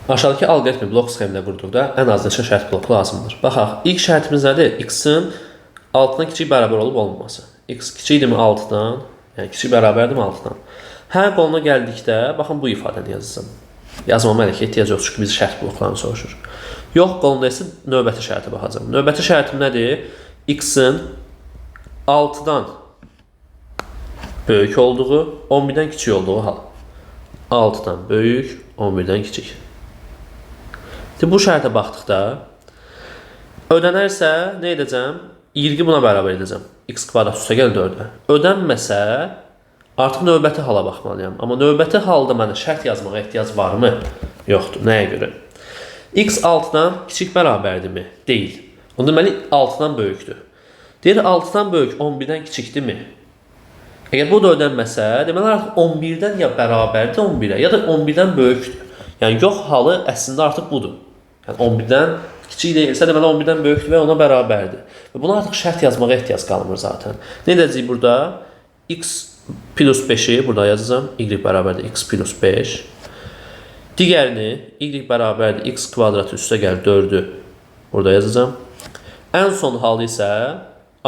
Aşağıdakı alqoritmi blok sxemində qurduqda ən az neçə şərt bloku lazımdır? Baxaq, ilk şərtimiz nədir? X-in altından kiçik bərabər olub olmaması. X kiçikdirmi 6-dan? Yəni kiçik bərabərdirmi 6-dan? Hər qoluna gəldikdə, baxın bu ifadəni yazacağım. Yazmama ələk ehtiyac yox, çünki biz şərt bloklarını soruşur. Yox, qolunda isə növbəti şərtə baxacağım. Növbəti şərtim nədir? X-in 6-dan böyük olduğu, 11-dən kiçik olduğu hal. 6-dan böyük, 11-dən kiçik. Bu şərtə baxdıqda, ödənərsə, nə edəcəm? 20 buna bərabər edəcəm. X kvadrat üstə gəl 4-ə. Ödənməsə, artıq növbəti hala baxmalıyam. Amma növbəti halda mənə şərt yazmağa ehtiyac varmı? Yoxdur. Nəyə görə? X 6-dan kiçik bərabərdirmi? Deyil. Onda deməli 6-dan böyükdür. Deyir 6-dan böyük 11-dən kiçikdirmi? Əgər bu da ödənməsə, deməli artıq 11-dən ya bərabərdir 11-ə, ya da 11-dən böyükdür. Yəni yox halı əslində artıq budur. Yəni 11-dən kiçik deyilsə, deməli 11-dən böyükdür və ona bərabərdir. Və buna artıq şərt yazmağa ehtiyac qalmır zaten. Nə edəcəyik burada? X plus 5-i burada yazacağım. Y bərabərdir x plus 5. Digərini y bərabərdir x kvadratı üstə gəl 4-ü burada yazacağım. Ən son halı isə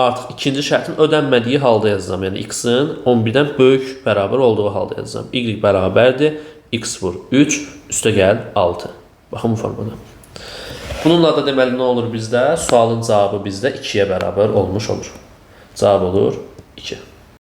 artıq ikinci şərtin ödənmədiyi halda yazacağım. Yəni x-in 11-dən böyük bərabər olduğu halda yazacağım. Y bərabərdir x vur 3 üstə gəl 6. Baxın bu formada. Bununla da deməli nə olur bizdə? Sualın cavabı bizdə 2-yə bərabər olmuş olur. Cavab olur 2.